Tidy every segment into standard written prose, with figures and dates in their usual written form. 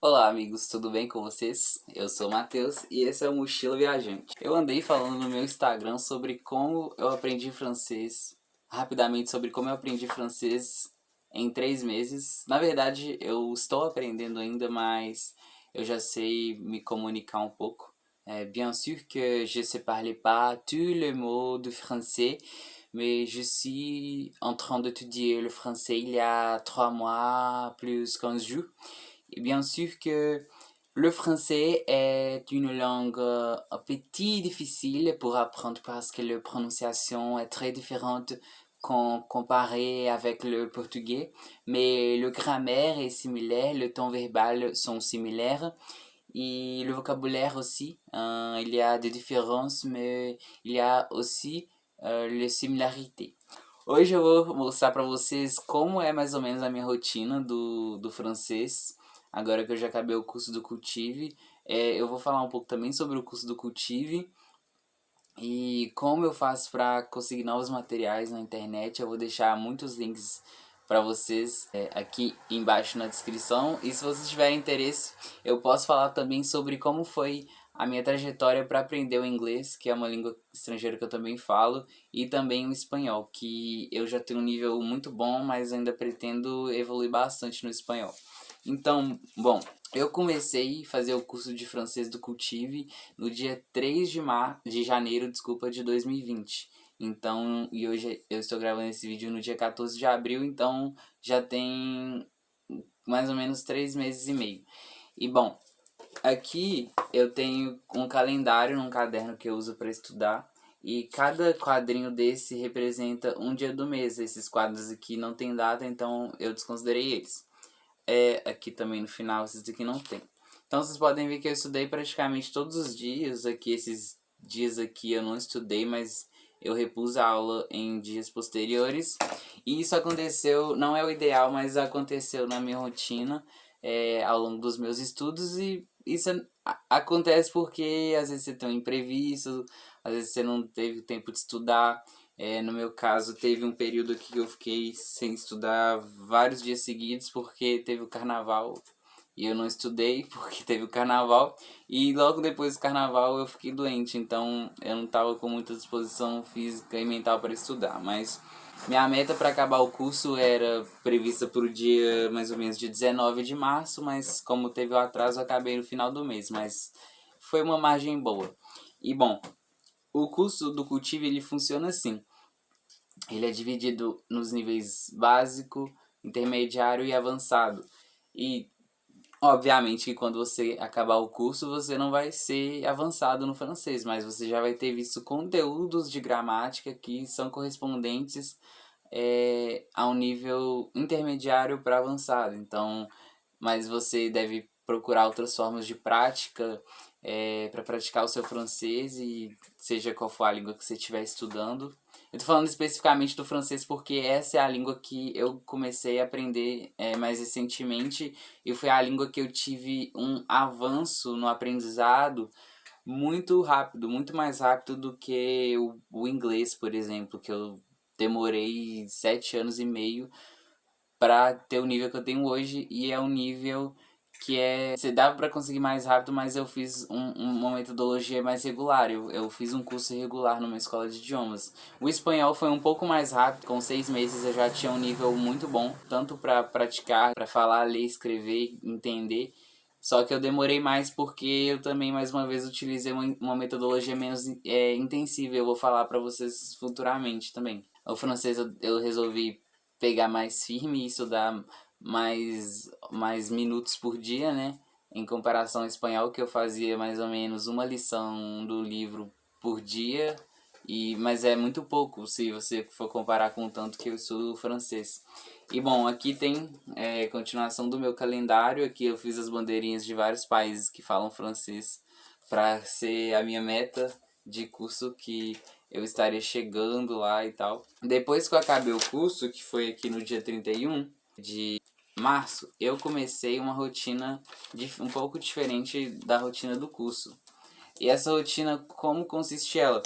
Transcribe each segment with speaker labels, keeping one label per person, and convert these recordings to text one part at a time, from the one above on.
Speaker 1: Olá amigos, tudo bem com vocês? Eu sou o Matheus e esse é o Mochila Viajante. Eu andei falando no meu Instagram sobre como eu aprendi francês, rapidamente sobre como eu aprendi francês em 3 meses. Na verdade, eu estou aprendendo ainda, mas eu já sei me comunicar um pouco. Bien sûr que je sais parler pas tous les mots de français, mais je suis en train d'étudier le français il y a 3 mois, plus 15 jours. Et bien sûr que le français est une langue un petit difficile pour apprendre parce que la prononciation est très différente quand comparé avec le portugais, mais le grammaire est similaire, le temps verbal sont similaires et le vocabulaire aussi. Il y a des différences, mais il y a aussi les similarités. Hoje eu vou mostrar para vocês como é mais ou menos a minha rotina do francês, agora que eu já acabei o curso do Cultive. Eu vou falar um pouco também sobre o curso do Cultive e como eu faço para conseguir novos materiais na internet. Eu vou deixar muitos links para vocês aqui embaixo na descrição. E se vocês tiverem interesse, eu posso falar também sobre como foi a minha trajetória para aprender o inglês, que é uma língua estrangeira que eu também falo, e também o espanhol, que eu já tenho um nível muito bom, mas ainda pretendo evoluir bastante no espanhol. Então, bom, eu comecei a fazer o curso de francês do Cultive no dia 3 de janeiro, desculpa, de 2020. Então, e hoje eu estou gravando esse vídeo no dia 14 de abril, então já tem mais ou menos 3 meses e meio. E bom, aqui eu tenho um calendário num caderno que eu uso para estudar. E cada quadrinho desse representa um dia do mês. Esses quadros aqui não tem data, então eu desconsiderei eles. Aqui também no final, esses aqui não tem. Então vocês podem ver que eu estudei praticamente todos os dias. Aqui, esses dias aqui eu não estudei, mas eu repus a aula em dias posteriores. E isso aconteceu, não é o ideal, mas aconteceu na minha rotina ao longo dos meus estudos. E isso acontece porque às vezes você tem um imprevisto, às vezes você não teve tempo de estudar. No meu caso, teve um período aqui que eu fiquei sem estudar vários dias seguidos porque teve o carnaval e eu não estudei porque teve o carnaval. E logo depois do carnaval eu fiquei doente, então eu não estava com muita disposição física e mental para estudar. Mas minha meta para acabar o curso era prevista para o dia mais ou menos de 19 de março, mas como teve o atraso, eu acabei no final do mês. Mas foi uma margem boa. E bom, o curso do Cultive ele funciona assim. Ele é dividido nos níveis básico, intermediário e avançado. E obviamente que quando você acabar o curso você não vai ser avançado no francês, mas você já vai ter visto conteúdos de gramática que são correspondentes a um nível intermediário para avançado. Então, mas você deve procurar outras formas de prática para praticar o seu francês, e seja qual for a língua que você estiver estudando. Eu tô falando especificamente do francês porque essa é a língua que eu comecei a aprender mais recentemente, e foi a língua que eu tive um avanço no aprendizado muito rápido, muito mais rápido do que o inglês, por exemplo, que eu demorei 7 anos e meio para ter o nível que eu tenho hoje. E é um nível que você dava para conseguir mais rápido, mas eu fiz uma metodologia mais regular. Eu fiz um curso regular numa escola de idiomas. O espanhol foi um pouco mais rápido, com 6 meses eu já tinha um nível muito bom, tanto para praticar, para falar, ler, escrever, entender. Só que eu demorei mais porque eu também, mais uma vez, utilizei uma metodologia menos intensiva. Eu vou falar para vocês futuramente também. O francês eu resolvi pegar mais firme e estudar mais minutos por dia, né? Em comparação ao espanhol, que eu fazia mais ou menos uma lição do livro por dia. Mas é muito pouco se você for comparar com o tanto que eu estudo francês. E bom, aqui tem continuação do meu calendário. Aqui eu fiz as bandeirinhas de vários países que falam francês para ser a minha meta de curso, que eu estaria chegando lá e tal. Depois que eu acabei o curso, que foi aqui no dia 31 de março, eu comecei uma rotina um pouco diferente da rotina do curso. E essa rotina, como consiste ela?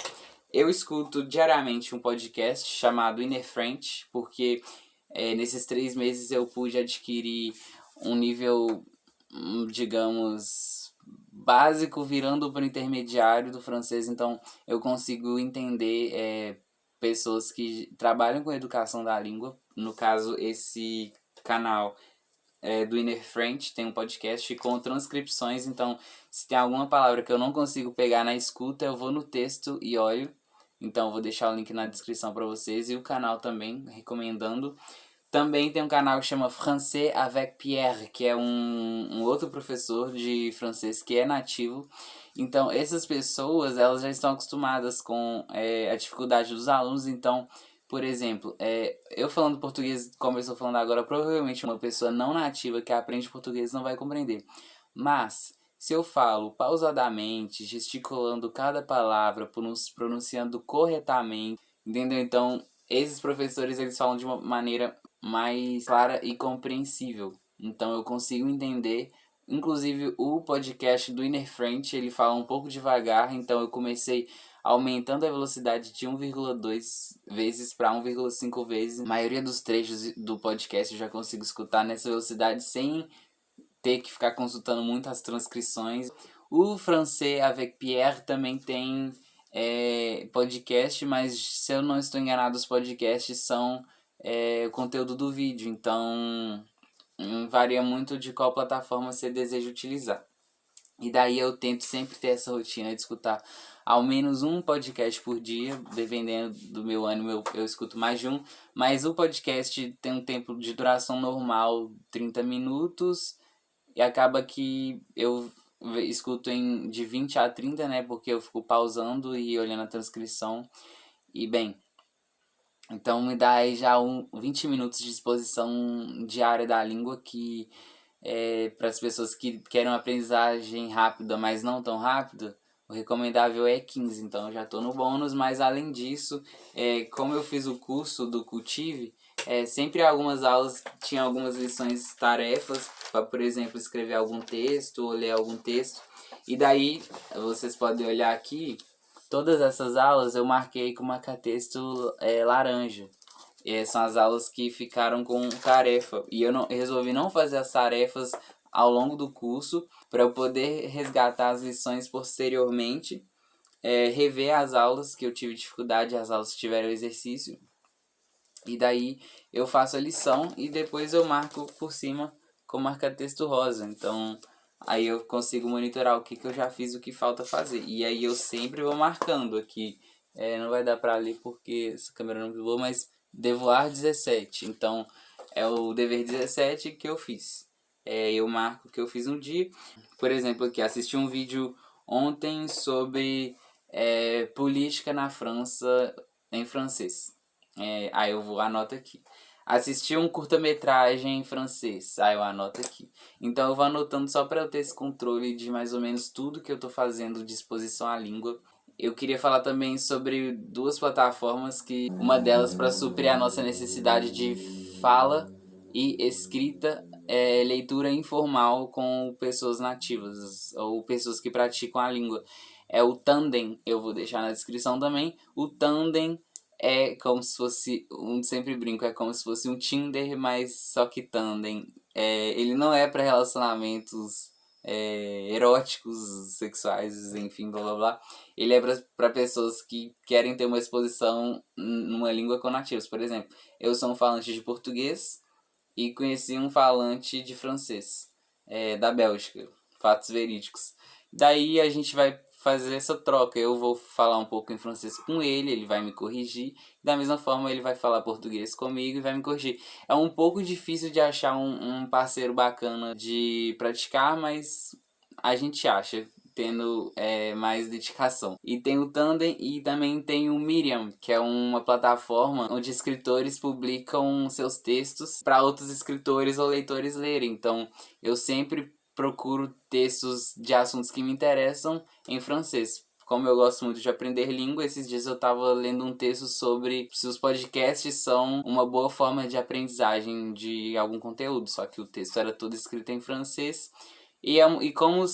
Speaker 1: Eu escuto diariamente um podcast chamado Inner French, porque nesses 3 meses eu pude adquirir um nível digamos, básico virando para o intermediário do francês, então eu consigo entender pessoas que trabalham com educação da língua. No caso, esse canal do Inner French tem um podcast com transcrições, então se tem alguma palavra que eu não consigo pegar na escuta, eu vou no texto e olho. Então eu vou deixar o link na descrição para vocês e o canal também, recomendando. Também tem um canal que chama Français avec Pierre, que é um outro professor de francês que é nativo. Então, essas pessoas, elas já estão acostumadas com a dificuldade dos alunos. Então, por exemplo, eu falando português como eu estou falando agora, provavelmente uma pessoa não nativa que aprende português não vai compreender. Mas, se eu falo pausadamente, gesticulando cada palavra, pronunciando corretamente, entendeu? Então, esses professores, eles falam de uma maneira mais clara e compreensível. Então eu consigo entender. Inclusive o podcast do Inner French, ele fala um pouco devagar, então eu comecei aumentando a velocidade de 1,2 vezes para 1,5 vezes. A maioria dos trechos do podcast eu já consigo escutar nessa velocidade sem ter que ficar consultando muito as transcrições. O Français avec Pierre também tem podcast, mas se eu não estou enganado, os podcasts são o conteúdo do vídeo, então varia muito de qual plataforma você deseja utilizar. E daí eu tento sempre ter essa rotina de escutar ao menos um podcast por dia, dependendo do meu ânimo eu escuto mais de um, mas o podcast tem um tempo de duração normal, 30 minutos, e acaba que eu escuto de 20 a 30, né? Porque eu fico pausando e olhando a transcrição. E bem, então me dá aí já 20 minutos de exposição diária da língua que para as pessoas que querem uma aprendizagem rápida, mas não tão rápida, o recomendável é 15. Então eu já estou no bônus, mas além disso, como eu fiz o curso do Cultive, sempre algumas aulas tinham algumas lições, tarefas, para, por exemplo, escrever algum texto ou ler algum texto. E daí, vocês podem olhar aqui, todas essas aulas eu marquei com marca-texto laranja. São as aulas que ficaram com tarefa. E eu resolvi não fazer as tarefas ao longo do curso para eu poder resgatar as lições posteriormente, rever as aulas que eu tive dificuldade, as aulas que tiveram exercício. E daí eu faço a lição e depois eu marco por cima com marca-texto rosa. Então aí eu consigo monitorar o que eu já fiz, o que falta fazer. E aí eu sempre vou marcando aqui. Não vai dar pra ler porque essa câmera não pegou, mas devoir 17. Então é o dever 17 que eu fiz. Eu marco o que eu fiz um dia. Por exemplo, aqui assisti um vídeo ontem sobre política na França em francês. Aí eu vou, anoto aqui. Assisti um curta-metragem em francês. Aí eu anoto aqui. Então eu vou anotando só para eu ter esse controle de mais ou menos tudo que eu tô fazendo de exposição à língua. Eu queria falar também sobre duas plataformas, que uma delas para suprir a nossa necessidade de fala e escrita, leitura informal com pessoas nativas ou pessoas que praticam a língua. É o Tandem, eu vou deixar na descrição também. O Tandem é como se fosse, sempre brinco, é como se fosse um Tinder, mas só que Tandem. Ele não é para relacionamentos eróticos, sexuais, enfim, blá blá blá. Ele é para pessoas que querem ter uma exposição numa língua com nativos. Por exemplo, eu sou um falante de português e conheci um falante de francês, da Bélgica, fatos verídicos. Daí a gente vai fazer essa troca. Eu vou falar um pouco em francês com ele, ele vai me corrigir. Da mesma forma, ele vai falar português comigo e vai me corrigir. É um pouco difícil de achar um parceiro bacana de praticar, mas a gente acha, tendo mais dedicação. E tem o Tandem e também tem o Medium, que é uma plataforma onde escritores publicam seus textos para outros escritores ou leitores lerem. Então eu sempre procuro textos de assuntos que me interessam em francês. Como eu gosto muito de aprender língua, esses dias eu estava lendo um texto sobre se os podcasts são uma boa forma de aprendizagem de algum conteúdo, só que o texto era todo escrito em francês. E como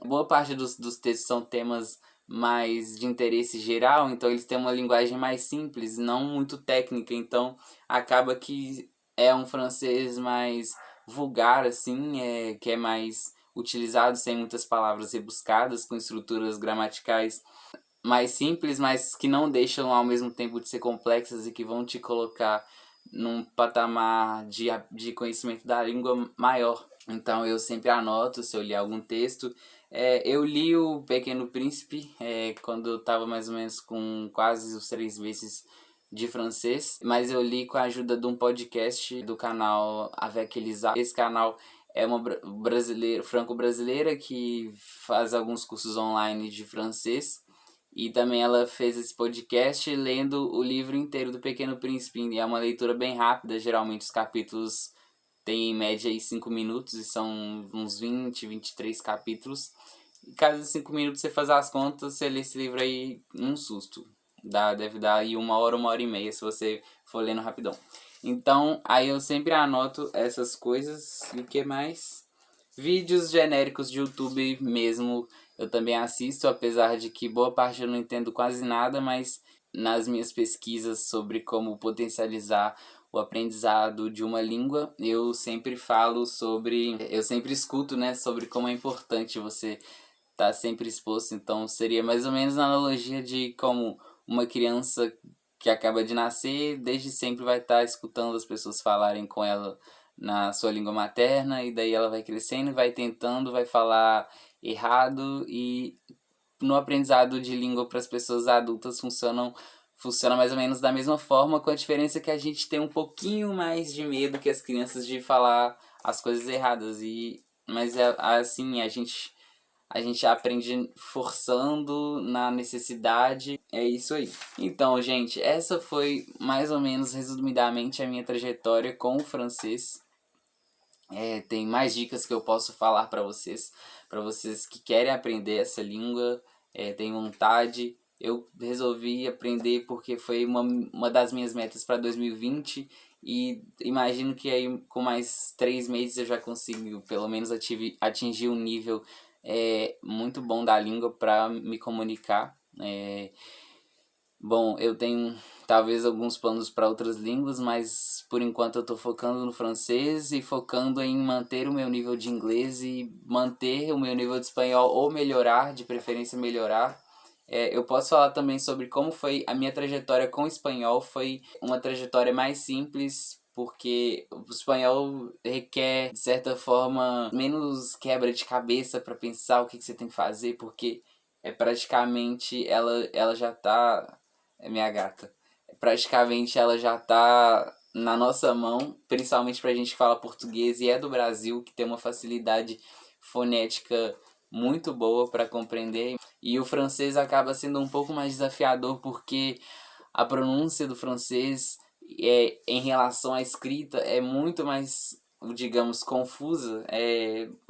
Speaker 1: boa parte dos textos são temas mais de interesse geral, então eles têm uma linguagem mais simples, não muito técnica, então acaba que é um francês mais vulgar, assim, que é mais utilizado sem muitas palavras rebuscadas, com estruturas gramaticais mais simples, mas que não deixam ao mesmo tempo de ser complexas e que vão te colocar num patamar de conhecimento da língua maior. Então eu sempre anoto se eu li algum texto. Eu li o Pequeno Príncipe quando eu estava mais ou menos com quase os 3 meses de francês, mas eu li com a ajuda de um podcast do canal Avec Elisa. Esse canal é uma brasileira, franco-brasileira que faz alguns cursos online de francês. E também ela fez esse podcast lendo o livro inteiro do Pequeno Príncipe. E é uma leitura bem rápida, geralmente os capítulos têm em média aí 5 minutos e são uns 23 capítulos. E cada 5 minutos você faz as contas, você lê esse livro aí num susto. Deve dar aí 1 hora e meia se você for lendo rapidão. Então, aí eu sempre anoto essas coisas. E o que mais? Vídeos genéricos de YouTube mesmo eu também assisto, apesar de que boa parte eu não entendo quase nada, mas nas minhas pesquisas sobre como potencializar o aprendizado de uma língua, eu sempre falo sobre, eu sempre escuto, né, sobre como é importante você estar sempre exposto. Então seria mais ou menos a analogia de como uma criança que acaba de nascer, desde sempre vai estar escutando as pessoas falarem com ela na sua língua materna, e daí ela vai crescendo, vai tentando, vai falar errado, e no aprendizado de língua para as pessoas adultas funciona mais ou menos da mesma forma, com a diferença que a gente tem um pouquinho mais de medo que as crianças de falar as coisas erradas. Mas assim, a gente aprende forçando na necessidade. É isso aí. Então, gente, essa foi mais ou menos resumidamente a minha trajetória com o francês. Tem mais dicas que eu posso falar para vocês que querem aprender essa língua, têm vontade. Eu resolvi aprender porque foi uma das minhas metas para 2020 e imagino que aí com mais 3 meses eu já consigo pelo menos atingir um nível muito bom da língua para me comunicar. Bom, eu tenho talvez alguns planos para outras línguas, mas por enquanto eu estou focando no francês e focando em manter o meu nível de inglês e manter o meu nível de espanhol ou melhorar, de preferência melhorar. Eu posso falar também sobre como foi a minha trajetória com o espanhol. Foi uma trajetória mais simples, porque o espanhol requer, de certa forma, menos quebra de cabeça para pensar o que você tem que fazer, porque praticamente ela já tá. É minha gata. Praticamente ela já tá na nossa mão, principalmente pra gente que fala português e é do Brasil, que tem uma facilidade fonética muito boa para compreender. E o francês acaba sendo um pouco mais desafiador porque a pronúncia do francês em relação à escrita é muito mais, digamos, confusa.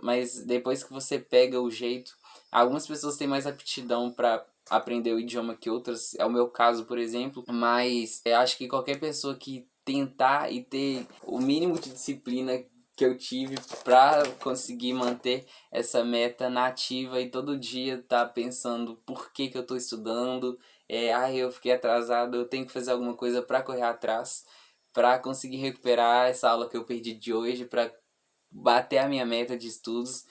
Speaker 1: Mas depois que você pega o jeito, algumas pessoas têm mais aptidão para aprender o idioma que outras, é o meu caso, por exemplo, mas eu acho que qualquer pessoa que tentar e ter o mínimo de disciplina que eu tive para conseguir manter essa meta nativa e todo dia tá pensando por que eu tô estudando, eu fiquei atrasado, eu tenho que fazer alguma coisa para correr atrás, para conseguir recuperar essa aula que eu perdi de hoje, para bater a minha meta de estudos.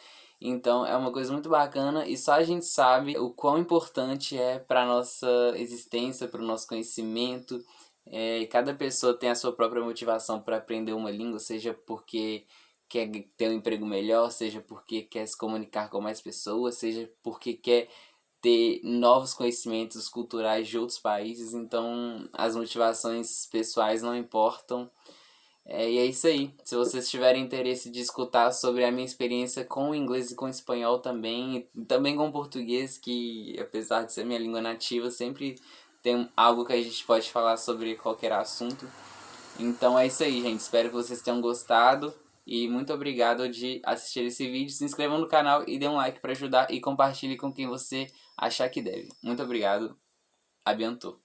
Speaker 1: Então é uma coisa muito bacana e só a gente sabe o quão importante é para nossa existência, para o nosso conhecimento. Cada pessoa tem a sua própria motivação para aprender uma língua, seja porque quer ter um emprego melhor, seja porque quer se comunicar com mais pessoas, seja porque quer ter novos conhecimentos culturais de outros países. Então as motivações pessoais não importam. E é isso aí. Se vocês tiverem interesse de escutar sobre a minha experiência com o inglês e com o espanhol também, e também com o português, que apesar de ser minha língua nativa, sempre tem algo que a gente pode falar sobre qualquer assunto. Então é isso aí, gente. Espero que vocês tenham gostado. E muito obrigado de assistir esse vídeo. Se inscrevam no canal e dê um like para ajudar. E compartilhe com quem você achar que deve. Muito obrigado. Abiantou.